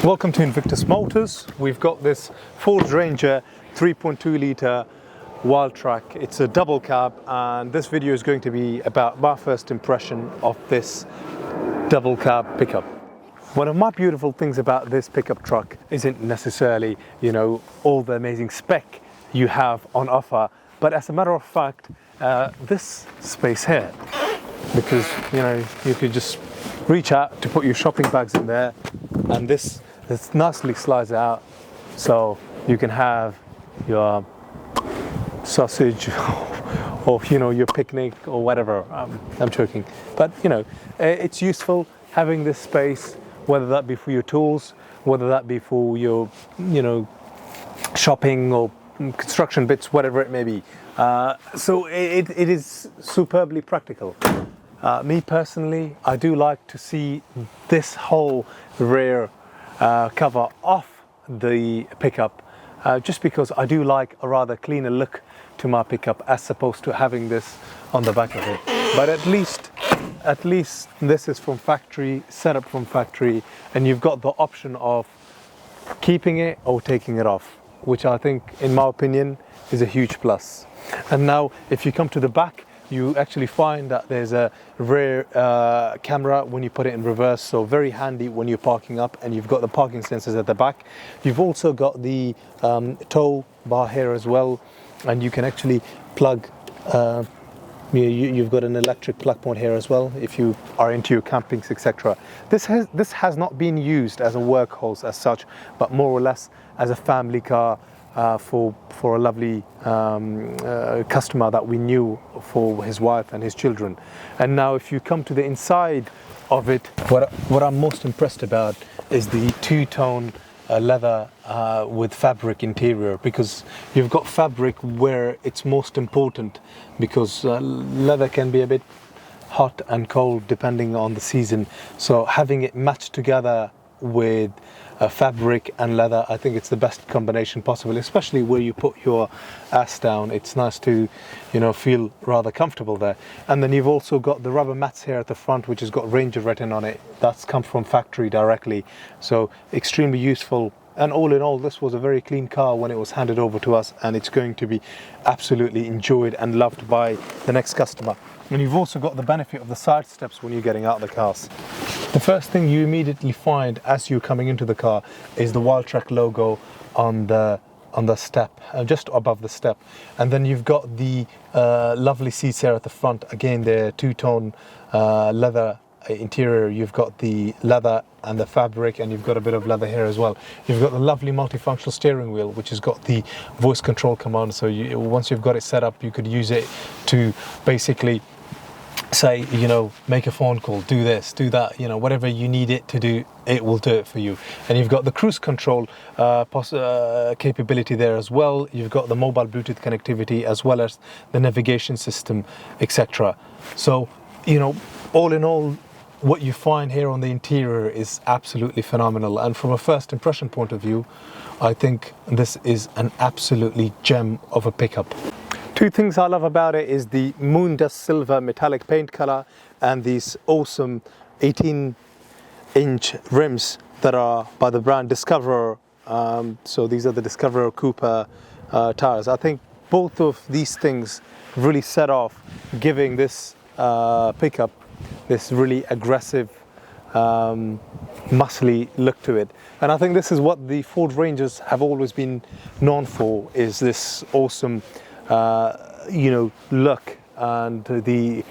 Welcome to Invictus Motors. We've got this Ford Ranger 3.2 litre Wildtrak. It's a double cab, and this video is going to be about my first impression of this double cab pickup. One of my beautiful things about this pickup truck isn't necessarily, all the amazing spec you have on offer, but as a matter of fact, this space here, because you could just reach out to put your shopping bags in there, and this nicely slides out so you can have your sausage or your picnic or whatever. I'm joking, but it's useful having this space, whether that be for your tools, whether that be for your shopping or construction bits, whatever it may be. So it is superbly practical. Me personally, I do like to see this whole rear cover off the pickup, just because I do like a rather cleaner look to my pickup as opposed to having this on the back of it. But at least this is from factory, set up from factory, and you've got the option of keeping it or taking it off, which I think, in my opinion, is a huge plus. And now if you come to the back, you actually find that there's a rear camera when you put it in reverse, so very handy when you're parking up, and you've got the parking sensors at the back. You've also got the tow bar here as well, and you can actually plug, you've got an electric plug point here as well if you are into your campings, etc. This has not been used as a workhorse as such, but more or less as a family car for a lovely customer that we knew, for his wife and his children. And now if you come to the inside of it, what I'm most impressed about is the two-tone leather with fabric interior, because you've got fabric where it's most important, because leather can be a bit hot and cold depending on the season. So having it matched together with fabric and leather, I think it's the best combination possible, especially where you put your ass down. It's nice to feel rather comfortable there. And then you've also got the rubber mats here at the front, which has got Ranger written on it. That's come from factory directly, so extremely useful. And all in all, this was a very clean car when it was handed over to us, and it's going to be absolutely enjoyed and loved by the next customer. And you've also got the benefit of the side steps when you're getting out of the cars. The first thing you immediately find as you're coming into the car is the Wildtrak logo on the step, just above the step. And then you've got the lovely seats here at the front. Again, they're two-tone leather interior. You've got the leather and the fabric, and you've got a bit of leather here as well. You've got the lovely multifunctional steering wheel, which has got the voice control command. So once you've got it set up, you could use it to basically say, make a phone call, do this, do that, whatever you need it to do, it will do it for you. And you've got the cruise control capability there as well. You've got the mobile Bluetooth connectivity, as well as the navigation system, etc. So, all in all, what you find here on the interior is absolutely phenomenal. And from a first impression point of view, I think this is an absolutely gem of a pickup. Two things I love about it is the moon dust silver metallic paint color and these awesome 18-inch rims that are by the brand Discoverer. So these are the Discoverer Cooper tires. I think both of these things really set off, giving this pickup this really aggressive, muscly look to it. And I think this is what the Ford Rangers have always been known for, is this awesome look, and the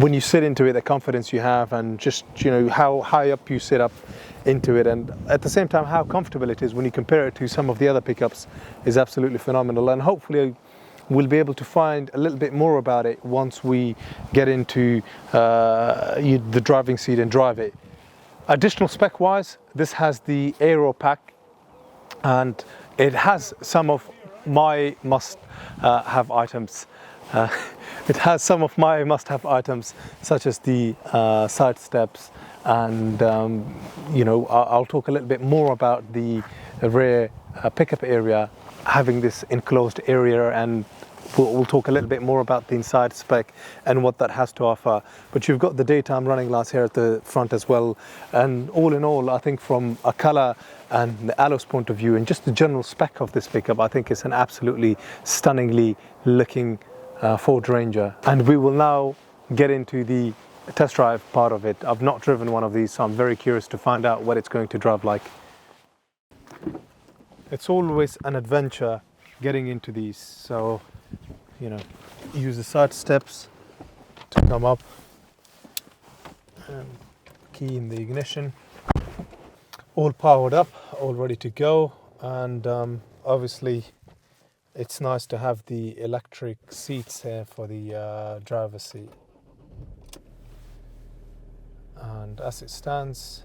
when you sit into it, the confidence you have, and just how high up you sit up into it, and at the same time how comfortable it is when you compare it to some of the other pickups, is absolutely phenomenal. And hopefully we'll be able to find a little bit more about it once we get into the driving seat and drive it. Additional spec wise, this has the aero pack, and it has some of my must-have items. It has some of my must-have items, such as the side steps, and I'll talk a little bit more about the rear pickup area, having this enclosed area and we'll talk a little bit more about the inside spec and what that has to offer. But you've got the daytime running lights here at the front as well. And all in all, I think from a color and the alloys point of view and just the general spec of this pickup, I think it's an absolutely stunningly looking Ford Ranger. And we will now get into the test drive part of it. I've not driven one of these, so I'm very curious to find out what it's going to drive like. It's always an adventure getting into these, so use the side steps to come up and key in the ignition. All powered up, all ready to go, and obviously it's nice to have the electric seats here for the driver's seat. And as it stands,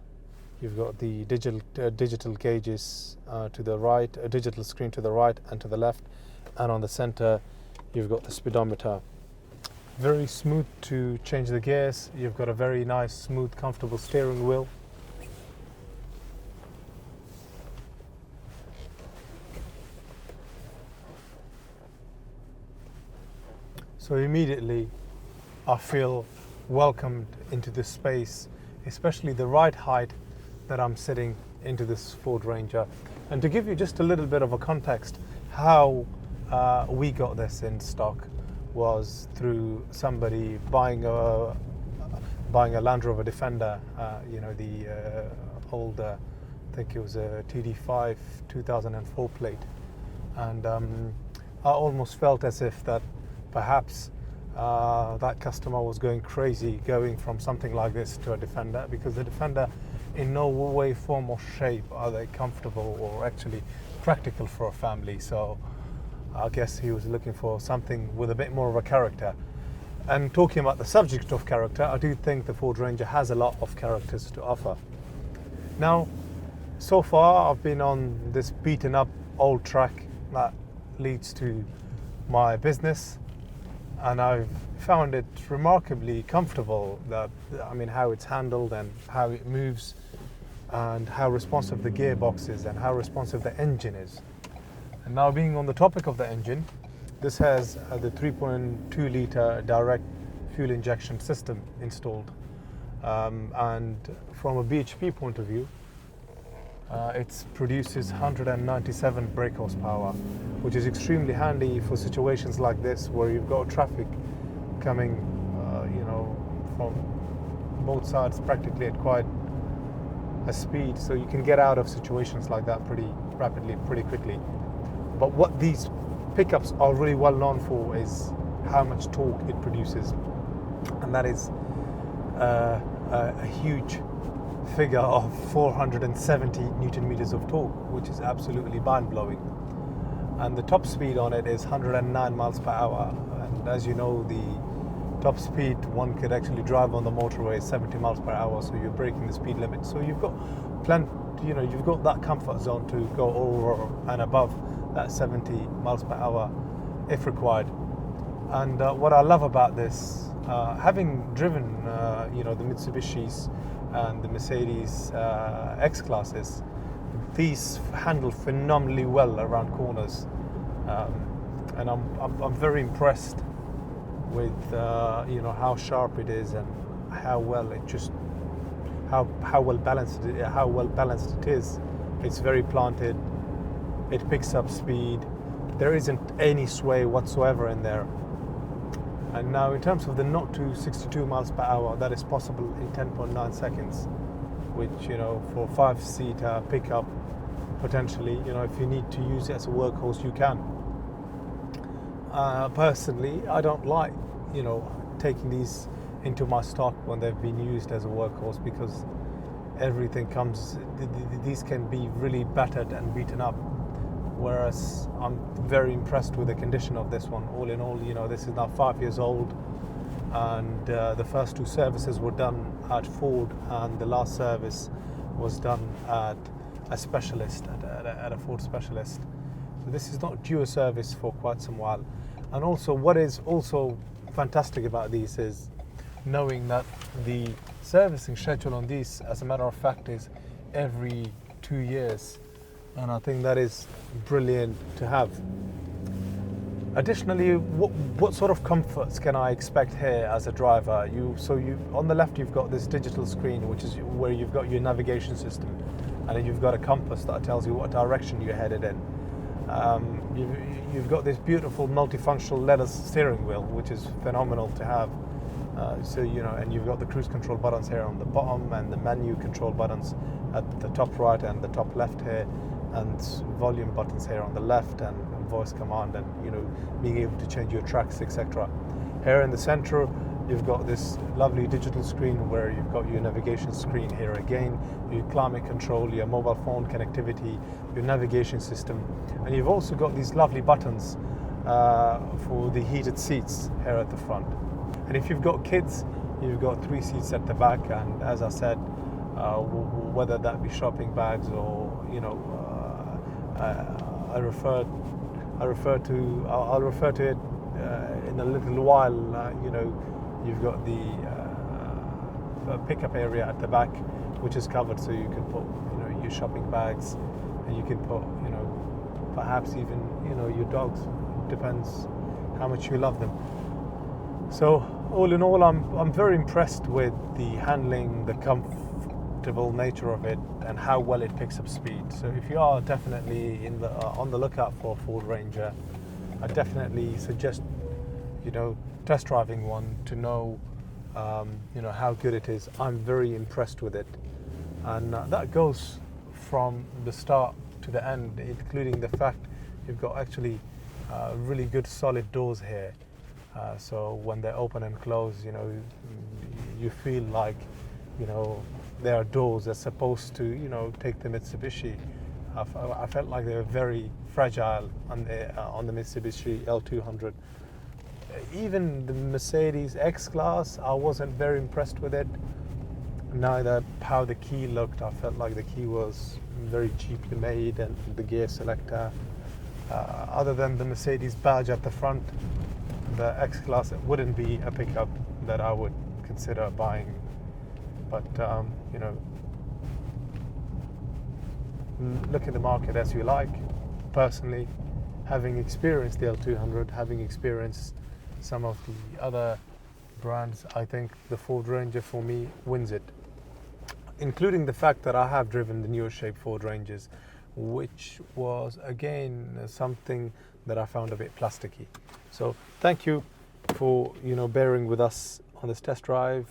you've got the digital gauges to the right, a digital screen to the right and to the left, and on the center you've got the speedometer. Very smooth to change the gears. You've got a very nice, smooth, comfortable steering wheel. So immediately I feel welcomed into this space, especially the ride height that I'm sitting into this Ford Ranger. And to give you just a little bit of a context, how we got this in stock was through somebody buying a Land Rover Defender, the old, I think it was a TD5 2004 plate. And I almost felt as if that perhaps that customer was going crazy going from something like this to a Defender, because the Defender in no way, form or shape are they comfortable or actually practical for a family. So I guess he was looking for something with a bit more of a character. And talking about the subject of character, I do think the Ford Ranger has a lot of characters to offer. Now, so far I've been on this beaten up old track that leads to my business, and I've found it remarkably comfortable. How it's handled and how it moves and how responsive the gearbox is and how responsive the engine is. And now, being on the topic of the engine, this has the 3.2 litre direct fuel injection system installed. And from a BHP point of view, it produces 197 brake horsepower, which is extremely handy for situations like this where you've got traffic coming, from both sides practically at quite a speed, so you can get out of situations like that pretty rapidly, pretty quickly. But what these pickups are really well known for is how much torque it produces, and that is a huge figure of 470 Newton meters of torque, which is absolutely mind-blowing. And the top speed on it is 109 miles per hour, and as you know, the top speed one could actually drive on the motorway is 70 miles per hour, so you're breaking the speed limit. So you've got you've got that comfort zone to go over and above that 70 miles per hour if required. And what I love about this, having driven the Mitsubishis and the Mercedes X-Classes, these handle phenomenally well around corners, and I'm very impressed with how sharp it is and how well balanced it is. It's very planted. It picks up speed. There isn't any sway whatsoever in there. And now, in terms of the 0 to 62 miles per hour, that is possible in 10.9 seconds, which, for a 5-seater pickup, potentially, if you need to use it as a workhorse, you can. Personally, I don't like, taking these into my stock when they've been used as a workhorse, because these can be really battered and beaten up. Whereas I'm very impressed with the condition of this one. All in all, this is now 5 years old, and the first 2 services were done at Ford, and the last service was done at a specialist, at a Ford specialist. So this is not due a service for quite some while. And also, what is also fantastic about these is knowing that the servicing schedule on these, as a matter of fact, is every 2 years. And I think that is brilliant to have. Additionally, what sort of comforts can I expect here as a driver? On the left you've got this digital screen, which is where you've got your navigation system, and then you've got a compass that tells you what direction you're headed in. You've got this beautiful multifunctional leather steering wheel, which is phenomenal to have. And you've got the cruise control buttons here on the bottom, and the menu control buttons at the top right and the top left here, and volume buttons here on the left, and voice command, and being able to change your tracks, etc. Here in the center you've got this lovely digital screen where you've got your navigation screen here again, your climate control, your mobile phone connectivity, your navigation system, and you've also got these lovely buttons for the heated seats here at the front. And if you've got kids, you've got 3 seats at the back, and as I said, whether that be shopping bags or I'll refer to it in a little while. You've got the pickup area at the back, which is covered, so you can put your shopping bags, and you can put perhaps even your dogs. Depends how much you love them. So all in all, I'm very impressed with the handling, the comfortable nature of it, and how well it picks up speed. So if you are definitely on the lookout for a Ford Ranger, I definitely suggest test driving one to know how good it is. I'm very impressed with it, and that goes from the start to the end, including the fact you've got actually really good solid doors here. So when they open and close, you feel like there are doors that's supposed to take the Mitsubishi. I felt like they were very fragile on the Mitsubishi L200. Even the Mercedes X-Class, I wasn't very impressed with it. Neither how the key looked. I felt like the key was very cheaply made, and the gear selector. Other than the Mercedes badge at the front, the X-Class wouldn't be a pickup that I would consider buying. But look at the market as you like. Personally, having experienced the L200, having experienced some of the other brands, I think the Ford Ranger for me wins it, including the fact that I have driven the newer shape Ford Rangers, which was again something that I found a bit plasticky. So thank you for bearing with us on this test drive.